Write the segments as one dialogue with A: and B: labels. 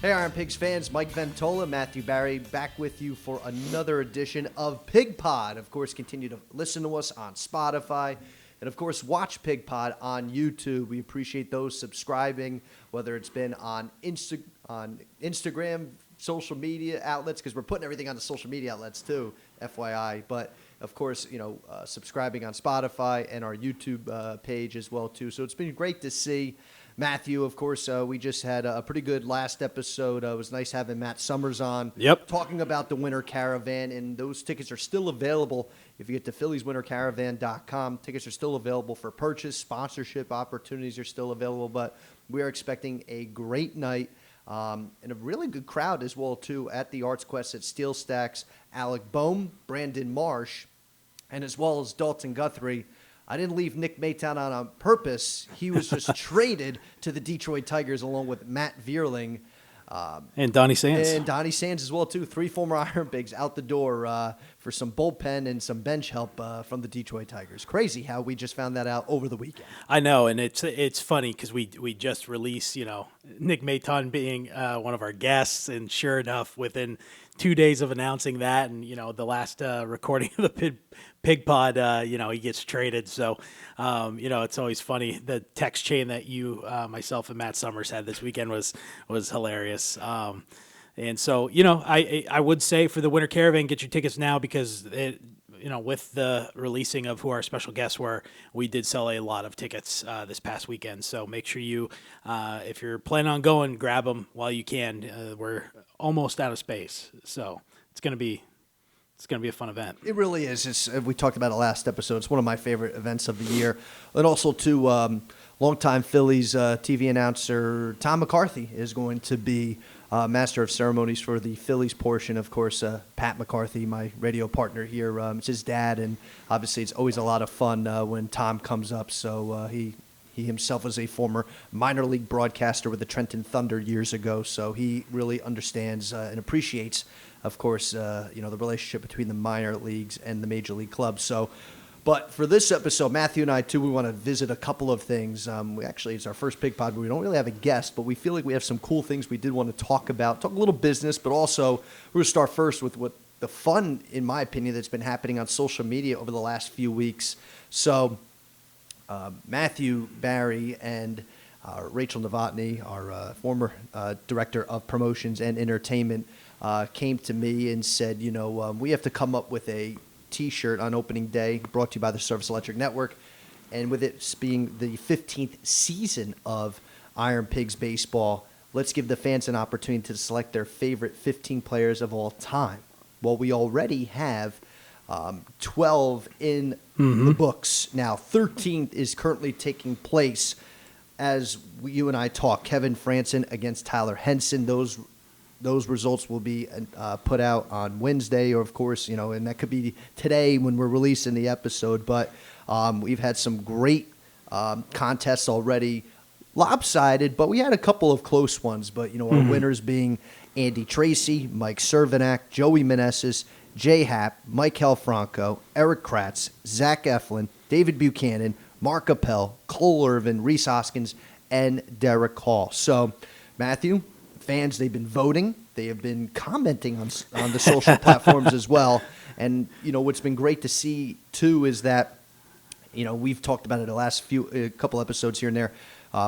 A: Hey, Iron Pigs fans, Mike Ventola, Matthew Barry, back with you for another edition of Pig Pod. Of course, continue to listen to us on Spotify, and of course, watch Pig Pod on YouTube. We appreciate those subscribing, whether it's been on Instagram, social media outlets, because we're putting everything on the social media outlets too, FYI. But of course, subscribing on Spotify and our YouTube page as well too. So it's been great to see. Matthew, of course, we just had a pretty good last episode. It was nice having Matt Summers on.
B: Yep.
A: Talking about the Winter Caravan, and those tickets are still available. If you get to PhilliesWinterCaravan.com, tickets are still available for purchase. Sponsorship opportunities are still available, but we are expecting a great night and a really good crowd as well, too, at the Arts Quest at Steel Stacks. Alec Boehm, Brandon Marsh, and as well as Dalton Guthrie. I didn't leave Nick Maytown on purpose. He was just traded to the Detroit Tigers along with Matt Vierling.
B: And Donnie Sands.
A: And Donnie Sands as well, too. 3 former IronPigs out the door for some bullpen and some bench help from the Detroit Tigers. Crazy how we just found that out over the weekend.
B: I know, and it's funny because we just released, Nick Mayton being one of our guests, and sure enough, within 2 days of announcing that and, the last recording of the Pig Pod, he gets traded. So, it's always funny. The text chain that you, myself, and Matt Summers had this weekend was hilarious. And so, I would say for the Winter Caravan, get your tickets now because with the releasing of who our special guests were, we did sell a lot of tickets this past weekend. So make sure you, if you're planning on going, grab them while you can. We're almost out of space, so it's gonna be a fun event.
A: It really is. We talked about it last episode. It's one of my favorite events of the year. And also, too, longtime Phillies TV announcer Tom McCarthy is going to be master of ceremonies for the Phillies portion. Of course, Pat McCarthy, my radio partner here, it's his dad, and obviously it's always a lot of fun when Tom comes up. So he himself was a former minor league broadcaster with the Trenton Thunder years ago, so he really understands and appreciates, of course, the relationship between the minor leagues and the major league clubs. So, but for this episode, Matthew and I, too, we want to visit a couple of things. It's our first Pig Pod, but we don't really have a guest, but we feel like we have some cool things we did want to talk about, talk a little business, but also we're going to start first with what the fun, in my opinion, that's been happening on social media over the last few weeks. So Matthew Barry and Rachel Novotny, our former director of promotions and entertainment, came to me and said, we have to come up with a T-shirt on opening day, brought to you by the Service Electric Network, and with it being the 15th season of Iron Pigs baseball, let's give the fans an opportunity to select their favorite 15 players of all time. Well, we already have 12 in the books. Now, 13th is currently taking place as you and I talk. Kevin Frandsen against Tyler Henson. Those results will be put out on Wednesday, or of course, and that could be today when we're releasing the episode. But we've had some great contests already, lopsided, but we had a couple of close ones. But our winners being Andy Tracy, Mike Cervenak, Joey Meneses, Jay Happ, Mike Helfranco, Eric Kratz, Zach Eflin, David Buchanan, Mark Appel, Cole Irvin, Reese Hoskins, and Derek Hall. So, Matthew, fans, they've been voting. They have been commenting on the social platforms as well. And, what's been great to see, too, is that, we've talked about it the last couple episodes here and there.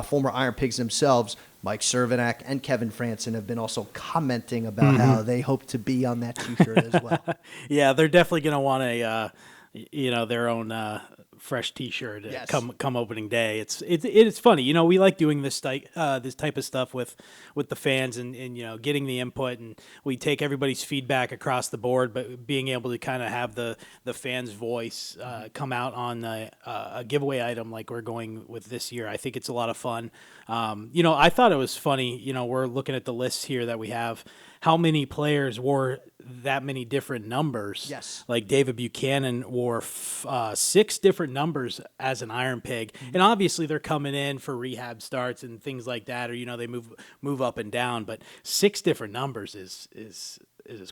A: Former Iron Pigs themselves, Mike Cervenak and Kevin Frandsen, have been also commenting about how they hope to be on that T-shirt as well.
B: Yeah, they're definitely going to want their own fresh T-shirt come opening day. It's funny, we like doing this type of stuff with the fans and getting the input, and we take everybody's feedback across the board, but being able to kind of have the fans' voice come out on a giveaway item like we're going with this year. I think it's a lot of fun. I thought it was funny. We're looking at the list here that we have. How many players wore that many different numbers?
A: Yes.
B: Like David Buchanan wore 6 different numbers as an Iron Pig. And obviously they're coming in for rehab starts and things like that, or, they move up and down. But 6 different numbers is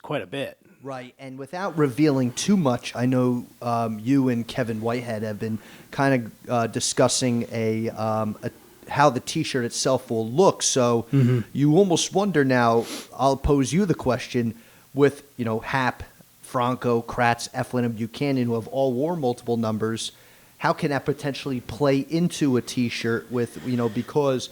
B: quite a bit.
A: Right. And without revealing too much, I know you and Kevin Whitehead have been kind of discussing a how the T-shirt itself will look. So you almost wonder now. I'll pose you the question with Hap, Franco, Kratz, Eflin, and Buchanan, who have all worn multiple numbers. How can that potentially play into a T-shirt with because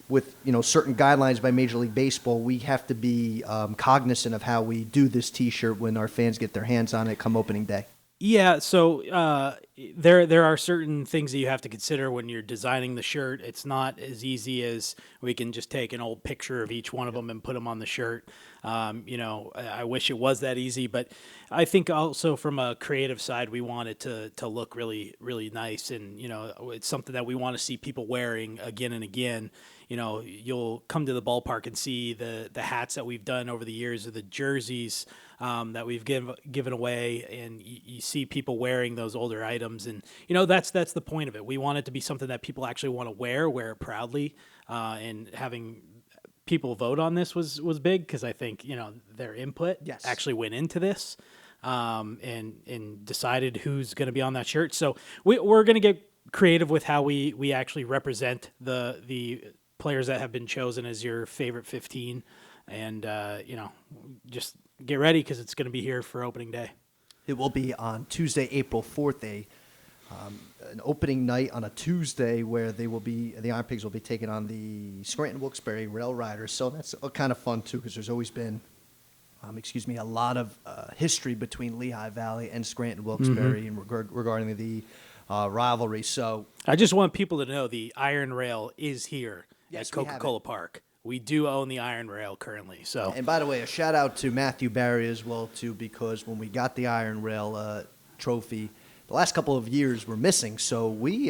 A: with certain guidelines by Major League Baseball, we have to be cognizant of how we do this T-shirt when our fans get their hands on it come opening day.
B: Yeah, so there are certain things that you have to consider when you're designing the shirt. It's not as easy as we can just take an old picture of each one of them and put them on the shirt. I wish it was that easy, but I think also from a creative side, we want it to look really, really nice, and it's something that we want to see people wearing again and again. You'll come to the ballpark and see the hats that we've done over the years, or the jerseys that we've given away, and you see people wearing those older items, and that's the point of it. We want it to be something that people actually want to wear it proudly, and having people vote on this was big, because I think their input actually went into this, and decided who's going to be on that shirt. So we're going to get creative with how we actually represent the players that have been chosen as your favorite 15, and just get ready, because it's going to be here for opening day.
A: It will be on Tuesday, April 4th, an opening night on a Tuesday where the IronPigs will be taking on the Scranton Wilkes-Barre Rail Riders. So that's kind of fun too, because there's always been, a lot of history between Lehigh Valley and Scranton Wilkes-Barre regarding the rivalry. So
B: I just want people to know the Iron Rail is here
A: Yes,
B: at Coca-Cola Park. We do own the Iron Rail currently. So,
A: and by the way, a shout out to Matthew Barry as well too, because when we got the Iron Rail trophy, the last couple of years were missing, so we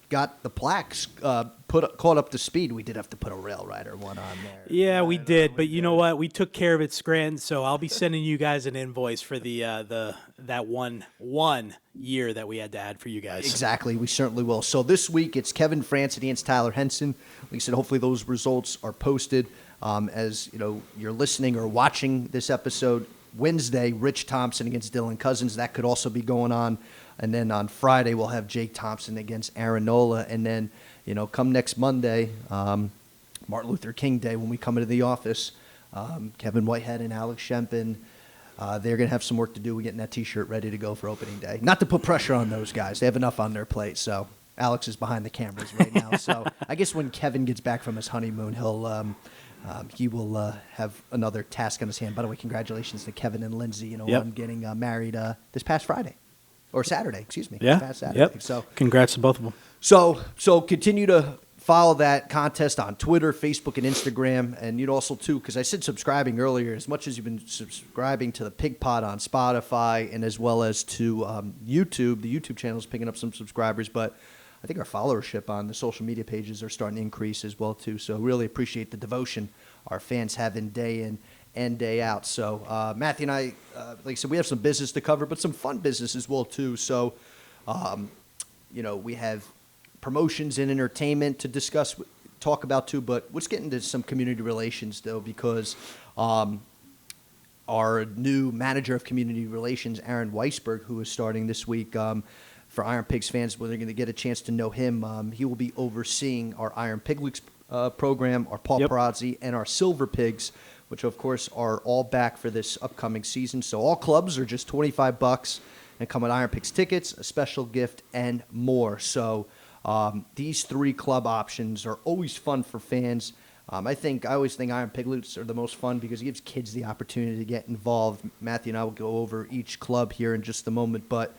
A: got the plaques caught up to speed. We did have to put a Rail Rider one on there.
B: Yeah, we did, but you know what? We took care of it, Scranton. So I'll be sending you guys an invoice for that one year that we had to add for you guys.
A: Exactly, we certainly will. So this week it's Kevin France against Tyler Henson. Like I said, hopefully those results are posted as you're listening or watching this episode. Wednesday, Rich Thompson against Dylan Cousins. That could also be going on. And then on Friday, we'll have Jake Thompson against Aaron Nola. And then, come next Monday, Martin Luther King Day, when we come into the office, Kevin Whitehead and Alex Shempin, they're going to have some work to do. We're getting that T-shirt ready to go for opening day. Not to put pressure on those guys. They have enough on their plate. So Alex is behind the cameras right now. So I guess when Kevin gets back from his honeymoon, he will have another task on his hand. By the way, congratulations to Kevin and Lindsay, on getting married this past Friday. Or Saturday, excuse me.
B: Yeah.
A: Past Saturday.
B: Yep.
A: So
B: congrats to both of them.
A: So continue to follow that contest on Twitter, Facebook, and Instagram. And you'd also, too, because I said subscribing earlier, as much as you've been subscribing to the Pig Pod on Spotify and as well as to YouTube, the YouTube channel is picking up some subscribers, but I think our followership on the social media pages are starting to increase as well, too. So really appreciate the devotion our fans have day in and day out. So Matthew and I, like I said, we have some business to cover, but some fun business as well, too. So, we have promotions and entertainment to talk about, too. But let's get into some community relations, though, because our new manager of community relations, Aaron Weisberg, who is starting this week, for IronPigs fans, where they're going to get a chance to know him, he will be overseeing our Iron Pig Weeks program, our Paul Perazzi, and our Silver Pigs, which, of course, are all back for this upcoming season. So all clubs are just $25 and come with IronPigs tickets, a special gift, and more. So these three club options are always fun for fans. I always think Iron Piglets are the most fun because it gives kids the opportunity to get involved. Matthew and I will go over each club here in just a moment, but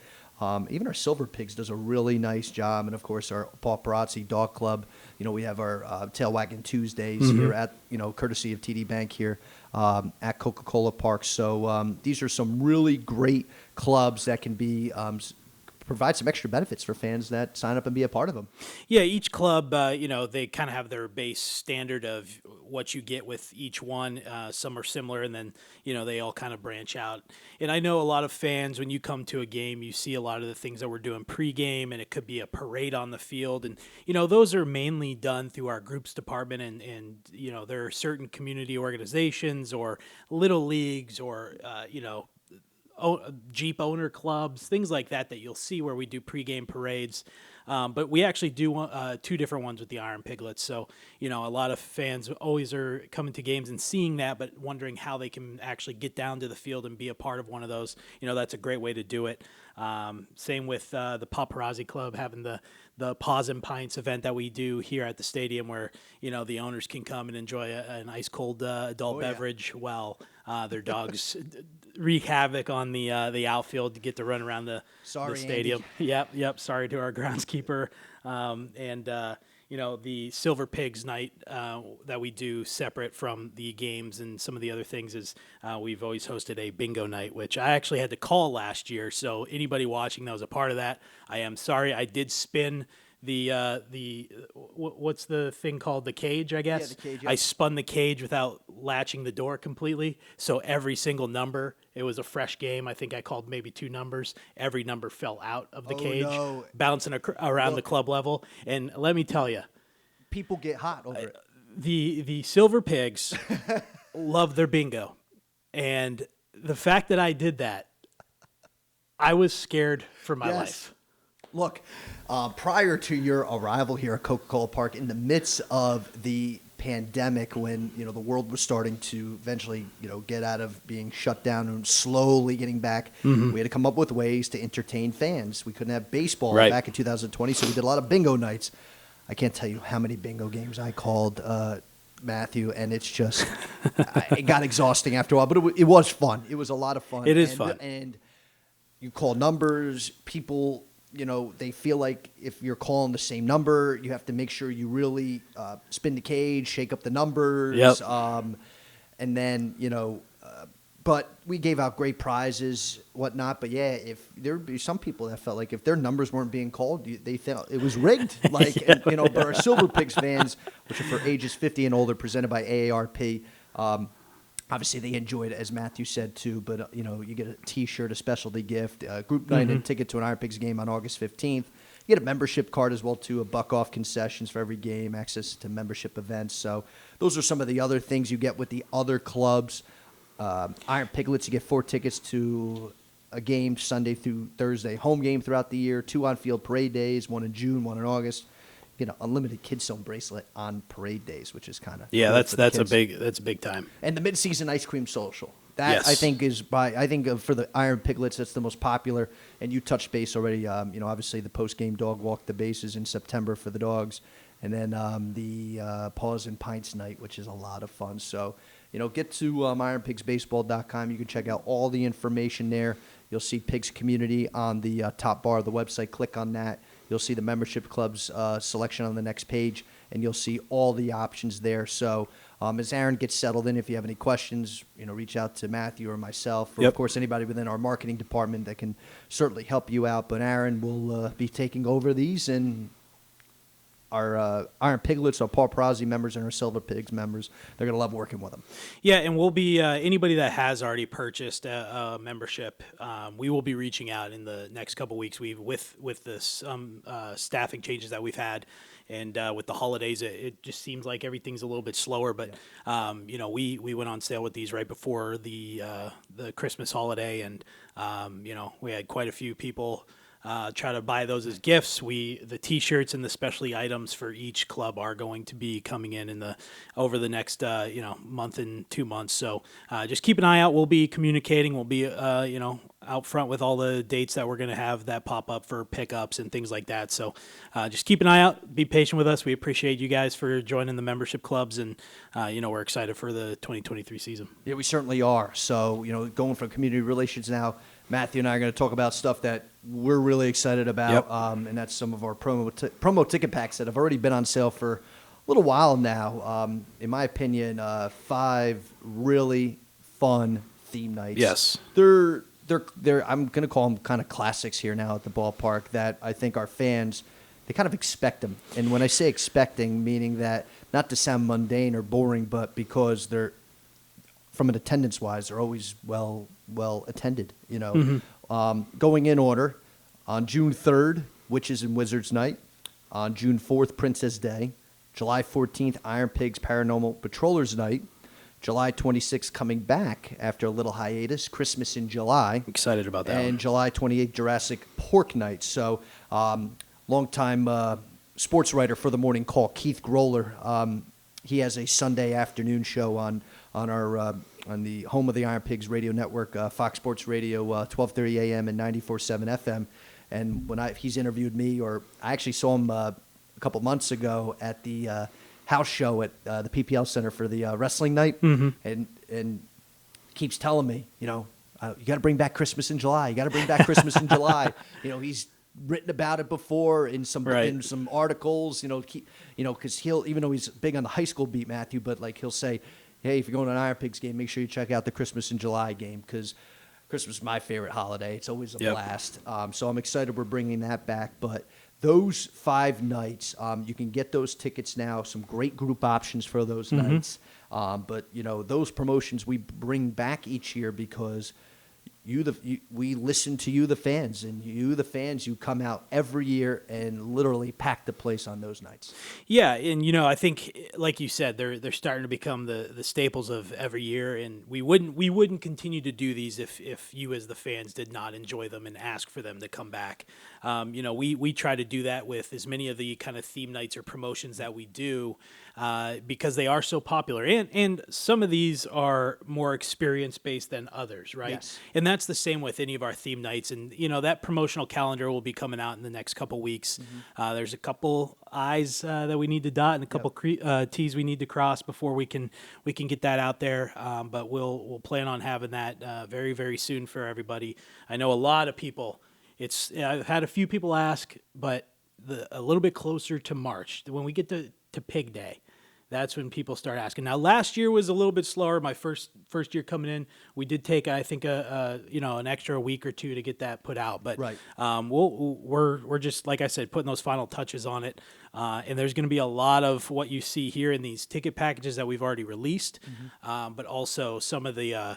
A: even our Silver Pigs does a really nice job. And, of course, our Paul Perazzi Dog Club, we have our Tail Wagging Tuesdays here at, courtesy of TD Bank here at Coca-Cola Park. So these are some really great clubs that can be provide some extra benefits for fans that sign up and be a part of them.
B: Yeah, each club, they kind of have their base standard of what you get with each one. Some are similar, and then, they all kind of branch out. And I know a lot of fans, when you come to a game, you see a lot of the things that we're doing pregame, and it could be a parade on the field. And, those are mainly done through our groups department, and there are certain community organizations or little leagues or, Jeep owner clubs, things like that you'll see where we do pregame parades. But we actually do two different ones with the Iron Piglets. So, a lot of fans always are coming to games and seeing that, but wondering how they can actually get down to the field and be a part of one of those. That's a great way to do it. Same with the Paparazzi Club having the Paws and Pints event that we do here at the stadium where, the owners can come and enjoy an ice cold adult beverage while their dogs wreak havoc on the outfield to get to run around the stadium.
A: Andy.
B: Yep. Sorry to our groundskeeper. The Silver Pigs night that we do separate from the games and some of the other things is we've always hosted a bingo night, which I actually had to call last year. So anybody watching that was a part of that, I am sorry. I did spin what's the thing called, the cage, I guess.
A: Yeah, the cage,
B: I spun the cage without latching the door completely, so every single number, it was a fresh game. I think I called maybe 2 numbers. Every number fell out of the cage,
A: no.
B: bouncing around the club level. And let me tell you,
A: People get hot over it.
B: the Silver Pigs love their bingo, and the fact that I did that, I was scared for my life.
A: Look, prior to your arrival here at Coca-Cola Park, in the midst of the pandemic, when the world was starting to eventually get out of being shut down and slowly getting back, we had to come up with ways to entertain fans. We couldn't have baseball back in 2020, so we did a lot of bingo nights. I can't tell you how many bingo games I called, Matthew, and it's just it got exhausting after a while, but it was fun. It was a lot of fun.
B: It is fun,
A: and you call numbers, people. They feel like if you're calling the same number, you have to make sure you really spin the cage, shake up the numbers.
B: Yep.
A: And then, but we gave out great prizes, whatnot. But yeah, if there would be some people that felt like if their numbers weren't being called, they felt it was rigged. But our Silver Pigs fans, which are for ages 50 and older, presented by AARP, obviously, they enjoyed it, as Matthew said, too. But, you get a T-shirt, a specialty gift, a group night, and a ticket to an Iron Pigs game on August 15th. You get a membership card as well, too, $1 off concessions for every game, access to membership events. So those are some of the other things you get with the other clubs. Iron Piglets, you get 4 tickets to a game Sunday through Thursday, home game throughout the year, 2 on-field parade days, 1 in June, 1 in August. You know, unlimited Kids Zone bracelet on parade days, which is kind of
B: that's a big time.
A: And the mid-season ice cream social. That I think is for the Iron Piglets, that's the most popular. And you touched base already. Obviously the post-game dog walk the bases in September for the dogs, and then the Paws and Pints night, which is a lot of fun. So get to IronPigsBaseball.com. You can check out all the information there. You'll see Pigs Community on the top bar of the website. Click on that. You'll see the membership club's selection on the next page, and you'll see all the options there. So as Aaron gets settled in, if you have any questions, reach out to Matthew or myself, or, of course, anybody within our marketing department that can certainly help you out. But Aaron will be taking over these, and our Iron Piglets, our Paul Perazzi members, and our Silver Pigs members, they're going to love working with them.
B: Yeah, and we'll be anybody that has already purchased a membership, we will be reaching out in the next couple of weeks. With this staffing changes that we've had, and with the holidays, it just seems like everything's a little bit slower. But we went on sale with these right before the Christmas holiday, and we had quite a few people try to buy those as gifts. The T-shirts and the specialty items for each club are going to be coming in over the next month and 2 months. So just keep an eye out. We'll be communicating. We'll be out front with all the dates that we're going to have that pop up for pickups and things like that. So just keep an eye out. Be patient with us. We appreciate you guys for joining the membership clubs, and we're excited for the 2023 season.
A: Yeah, we certainly are. So going from community relations now, Matthew and I are going to talk about stuff that we're really excited about, and that's some of our promo ticket packs that have already been on sale for a little while now. In my opinion, 5 really fun theme nights.
B: Yes,
A: they're I'm going to call them kind of classics here now at the ballpark that I think our fans, they kind of expect them. And when I say expecting, meaning that not to sound mundane or boring, but because they're, from an attendance-wise, they're always well attended. Going in order, on June 3rd, Witches and Wizards Night, on June 4th, Princess Day, July 14th, Iron Pigs Paranormal Patrollers Night, July 26th coming back after a little hiatus, Christmas in July.
B: Excited about that
A: And
B: one.
A: July 28th, Jurassic Pork Night. So, longtime sports writer for the Morning Call, Keith Groller. He has a Sunday afternoon show on the home of the IronPigs radio network, Fox Sports Radio, 12:30 a.m. and 94.7 FM. And when he's interviewed me, or I actually saw him a couple months ago at the house show at the PPL Center for the wrestling night, and keeps telling me, you got to bring back Christmas in July. You got to bring back Christmas in July. He's written about it before in some articles. Because he'll, even though he's big on the high school beat, Matthew, but like he'll say, hey, if you're going to an Iron Pigs game, make sure you check out the Christmas in July game, because Christmas is my favorite holiday. It's always a blast. So I'm excited we're bringing that back. But those 5 nights, you can get those tickets now. Some great group options for those nights. But those promotions we bring back each year because we listen to you, the fans, and you come out every year and literally pack the place on those nights.
B: Yeah, and I think, like you said, they're starting to become the staples of every year, and we wouldn't continue to do these if you as the fans did not enjoy them and ask for them to come back. We try to do that with as many of the kind of theme nights or promotions that we do, because they are so popular, and some of these are more experience based than others, right?
A: Yes.
B: And that's the same with any of our theme nights. And, that promotional calendar will be coming out in the next couple weeks. There's a couple I's that we need to dot and a couple T's we need to cross before we can get that out there. But we'll plan on having that very, very soon for everybody. I know a lot of people, I've had a few people ask, but a little bit closer to March, when we get to Pig Day, that's when people start asking. Now, last year was a little bit slower. My first year coming in, we did take, I think, an extra week or two to get that put out. But we're just, like I said, putting those final touches on it. And there's going to be a lot of what you see here in these ticket packages that we've already released, but also some of the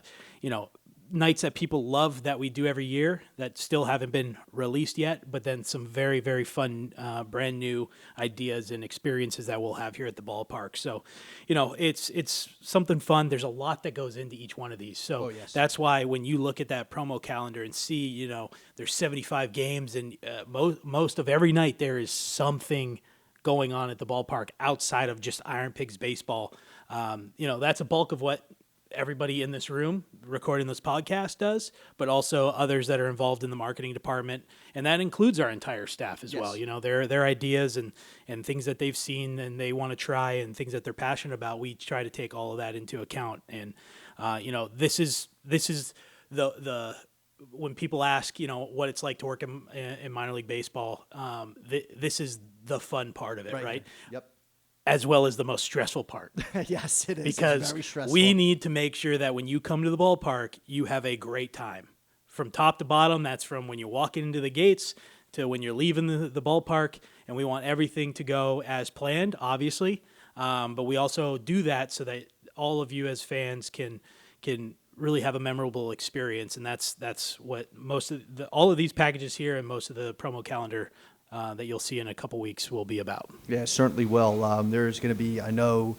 B: nights that people love that we do every year that still haven't been released yet, but then some very, very fun, brand new ideas and experiences that we'll have here at the ballpark. So, it's something fun. There's a lot that goes into each one of these. So that's why when you look at that promo calendar and see, there's 75 games, and most of every night there is something going on at the ballpark outside of just Iron Pigs baseball. That's a bulk of what everybody in this room recording this podcast does, but also others that are involved in the marketing department, and that includes our entire staff as well. Their ideas and things that they've seen and they want to try and things that they're passionate about, we try to take all of that into account. And this is the when people ask what it's like to work in minor league baseball, this is the fun part of it, right?
A: Yep.
B: As well as the most stressful part.
A: Yes, it is.
B: Because
A: it's very stressful.
B: We need to make sure that when you come to the ballpark, you have a great time. From top to bottom, that's from when you're walking into the gates to when you're leaving the ballpark, and we want everything to go as planned, obviously. But we also do that so that all of you as fans can really have a memorable experience, and that's what all of these packages here and most of the promo calendar that you'll see in a couple weeks will be about.
A: Yeah, certainly will. There's going to be, I know,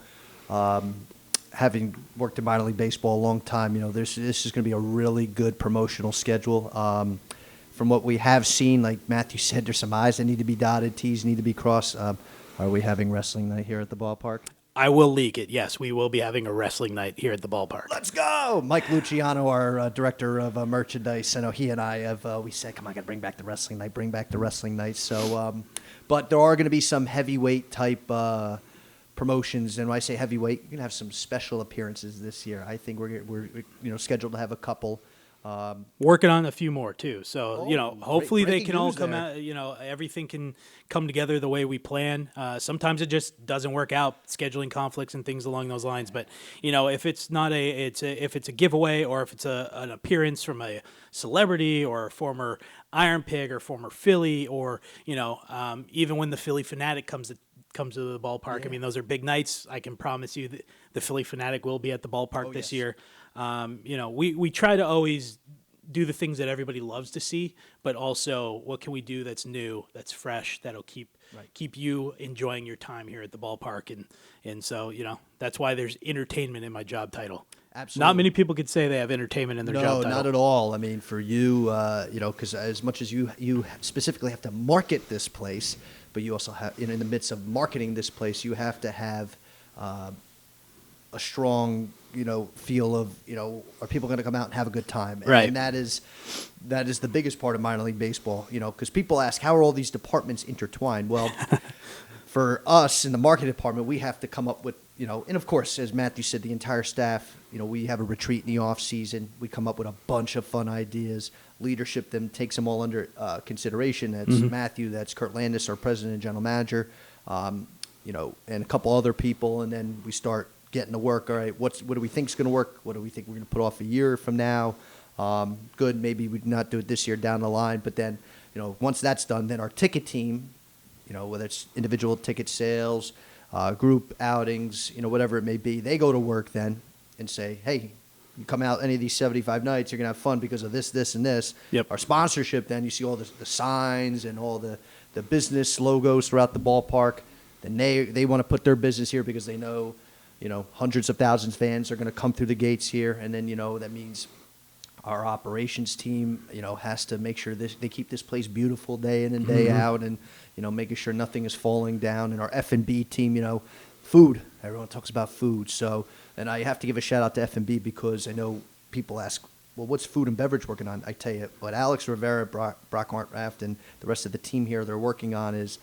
A: having worked in minor league baseball a long time, this is going to be a really good promotional schedule. From what we have seen, like Matthew said, there's some I's that need to be dotted, T's need to be crossed. Are we having wrestling night here at the ballpark?
B: I will leak it. Yes, we will be having a wrestling night here at the ballpark.
A: Let's go! Mike Luciano, our director of merchandise, I know he and I have, we said, come on, I got to bring back the wrestling night, bring back the wrestling night. So, but there are going to be some heavyweight type promotions, and when I say heavyweight, you're going to have some special appearances this year. I think we're scheduled to have a couple.
B: Working on a few more too. So, hopefully they can all come
A: there.
B: out, everything can come together the way we plan. Sometimes it just doesn't work out, scheduling conflicts and things along those lines. But, if it's not if it's a giveaway, or if it's an appearance from a celebrity or a former Iron Pig or former Philly, or, even when the Philly Fanatic comes to the ballpark. I mean, those are big nights. I can promise you that the Philly Fanatic will be at the ballpark this year. We try to always do the things that everybody loves to see, but also what can we do that's new, that's fresh, that'll keep keep you enjoying your time here at the ballpark. And so, that's why there's entertainment in my job title.
A: Absolutely.
B: Not many people could say they have entertainment in their job title.
A: No, not at all. I mean, for you, because as much as you specifically have to market this place, but you also have, in the midst of marketing this place, you have to have a strong, feel of, are people going to come out and have a good time?
B: Right.
A: And that is the biggest part of minor league baseball, because people ask, how are all these departments intertwined? Well, for us in the marketing department, we have to come up with, and of course, as Matthew said, the entire staff, we have a retreat in the off season. We come up with a bunch of fun ideas. Leadership then takes them all under consideration. That's Matthew, that's Kurt Landis, our president and general manager, and a couple other people. And then we start getting to work. All right, what do we think is going to work? What do we think we're going to put off a year from now? Good, maybe we do not do it this year down the line. But then, once that's done, then our ticket team, whether it's individual ticket sales, group outings, whatever it may be, they go to work then and say, hey, you come out any of these 75 nights, you're going to have fun because of this, this, and this.
B: Yep.
A: Our sponsorship, then you see all the signs and all the business logos throughout the ballpark. Then they want to put their business here because they know, hundreds of thousands of fans are going to come through the gates here. And then, that means our operations team, has to make sure they keep this place beautiful day in and day out, and, making sure nothing is falling down. And our F&B team, food. Everyone talks about food. So, and I have to give a shout out to F&B because I know people ask, well, what's food and beverage working on? I tell you, what Alex Rivera, Brock Arntraft, and the rest of the team here, they're working on is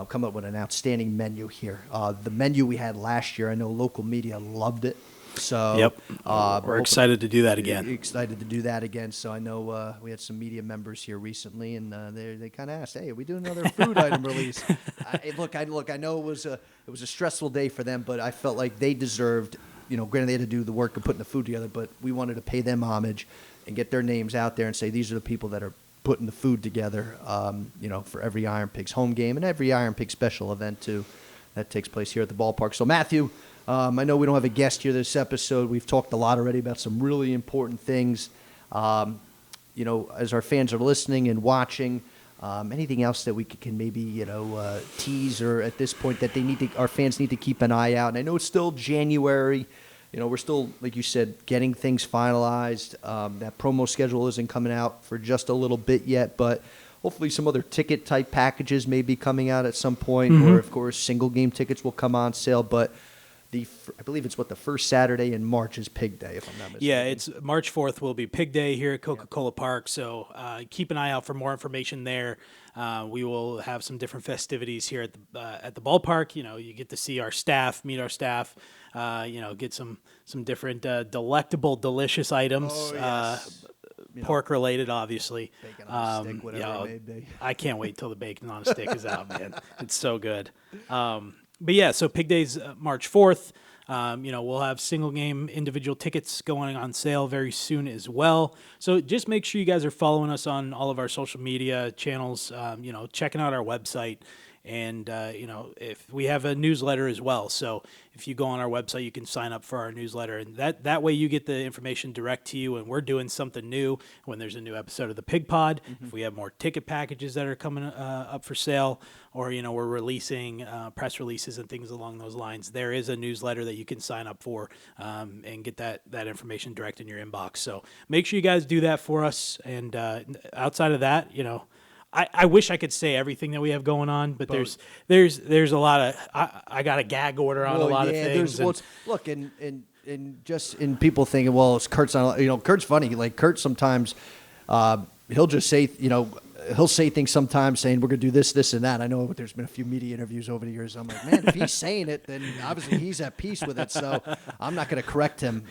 A: come up with an outstanding menu here. The menu we had last year, I know local media loved it. So
B: yep, we're excited to do that again.
A: Excited to do that again. So I know we had some media members here recently, and they kind of asked, "Hey, are we doing another food item release?" I know it was a stressful day for them, but I felt like they deserved. Granted they had to do the work of putting the food together, but we wanted to pay them homage and get their names out there and say these are the people that are putting the food together. For every Iron Pigs home game and every Iron Pig special event too that takes place here at the ballpark. So Matthew. I know we don't have a guest here this episode. We've talked a lot already about some really important things. As our fans are listening and watching, anything else that we can maybe tease, or at this point that our fans need to keep an eye out. And I know it's still January. We're still, like you said, getting things finalized. That promo schedule isn't coming out for just a little bit yet, but hopefully some other ticket type packages may be coming out at some point, or of course single game tickets will come on sale. But I believe it's the first Saturday in March is Pig Day, if I'm not mistaken.
B: Yeah, it's March 4th will be Pig Day here at Coca-Cola Park. So keep an eye out for more information there. We will have some different festivities here at the ballpark. You get to see our staff, meet our staff. Get some different delectable, delicious items.
A: Oh, yes.
B: Pork related, obviously.
A: Bacon on a stick, whatever it may be.
B: I can't wait till the bacon on a stick is out, man. It's so good. But yeah, so Pig Day's March 4th. We'll have single game individual tickets going on sale very soon as well. So just make sure you guys are following us on all of our social media channels, checking out our website. And, if we have a newsletter as well. So if you go on our website, you can sign up for our newsletter. And that way you get the information direct to you. And we're doing something new when there's a new episode of the Pig Pod. If we have more ticket packages that are coming up for sale, or, we're releasing press releases and things along those lines, there is a newsletter that you can sign up for and get that information direct in your inbox. So make sure you guys do that for us. And outside of that, I wish I could say everything that we have going on, but there's a lot of I got a gag order on a lot of things.
A: Look, and just in people thinking, well, it's Kurt's on. Kurt's funny. Like Kurt sometimes he'll just say, he'll say things sometimes saying we're gonna do this, this, and that. I know there's been a few media interviews over the years. I'm like, man, if he's saying it, then obviously he's at peace with it. So I'm not gonna correct him,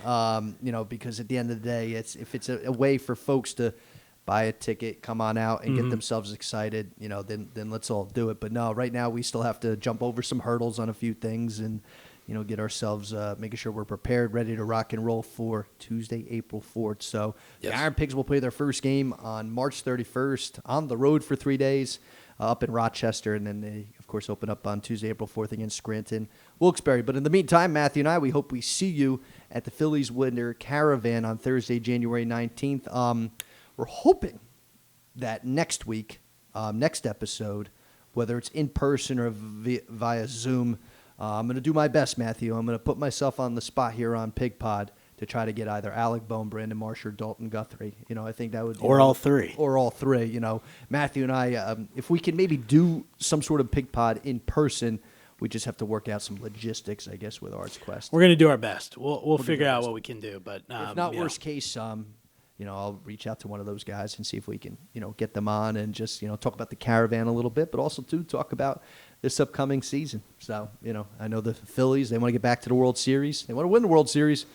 A: because at the end of the day, if it's a way for folks to buy a ticket, come on out, and get themselves excited, then let's all do it. But no, right now we still have to jump over some hurdles on a few things and, get ourselves making sure we're prepared, ready to rock and roll for Tuesday, April 4th. So the Iron Pigs will play their first game on March 31st on the road for 3 days up in Rochester. And then they, of course, open up on Tuesday, April 4th against Scranton, Wilkes-Barre. But in the meantime, Matthew and I, we hope we see you at the Phillies Winter Caravan on Thursday, January 19th. We're hoping that next week, next episode, whether it's in person or via Zoom. I'm going to do my best, Matthew. I'm going to put myself on the spot here on Pig Pod to try to get either Alec Bone, Brandon Marsh, or Dalton Guthrie. I think that would...
B: Or all three.
A: Or all three. Matthew and I, if we can maybe do some sort of Pig Pod in person, we just have to work out some logistics, I guess, with Arts Quest.
B: We're going to do our best. We'll figure out what we can do. But
A: if not, worst case, I'll reach out to one of those guys and see if we can, get them on and just, talk about the caravan a little bit, but also to talk about this upcoming season. So, I know the Phillies, they want to get back to the World Series. They want to win the World Series.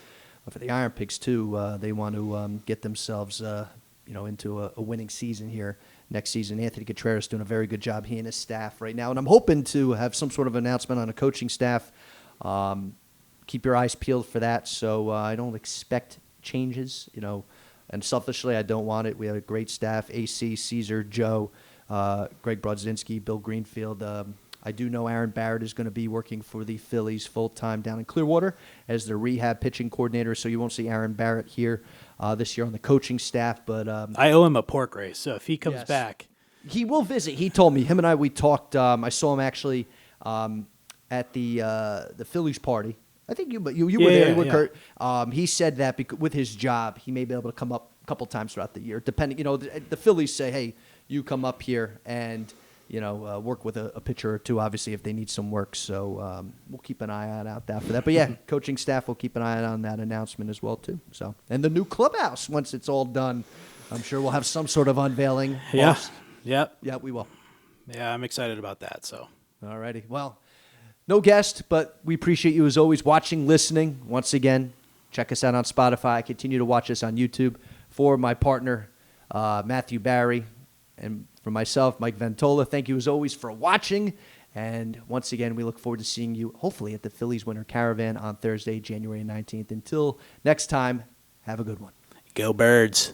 A: But for the IronPigs, too, they want to get themselves, into a winning season here next season. Anthony Contreras doing a very good job, he and his staff right now. And I'm hoping to have some sort of announcement on a coaching staff. Keep your eyes peeled for that. So I don't expect changes, And selfishly, I don't want it. We have a great staff, AC, Caesar, Joe, Greg Brodzinski, Bill Greenfield. I do know Aaron Barrett is going to be working for the Phillies full-time down in Clearwater as the rehab pitching coordinator, so you won't see Aaron Barrett here this year on the coaching staff. But
B: I owe him a pork race, so if he comes back.
A: He will visit. He told me. Him and I, we talked. I saw him actually at the Phillies party. I think you were there. You were Kurt. He said that with his job, he may be able to come up a couple times throughout the year, depending. The Phillies say, hey, you come up here and work with a pitcher or two, obviously, if they need some work. So we'll keep an eye out for that. But, yeah, coaching staff will keep an eye on that announcement as well, too. So, and the new clubhouse, once it's all done, I'm sure we'll have some sort of unveiling.
B: Yeah. Yep.
A: Yeah, we will.
B: Yeah, I'm excited about that. So,
A: all righty. Well, no guest, but we appreciate you as always watching, listening. Once again, check us out on Spotify. Continue to watch us on YouTube. For my partner, Matthew Barry, and for myself, Mike Ventola, thank you as always for watching. And once again, we look forward to seeing you, hopefully, at the Phillies Winter Caravan on Thursday, January 19th. Until next time, have a good one.
B: Go Birds.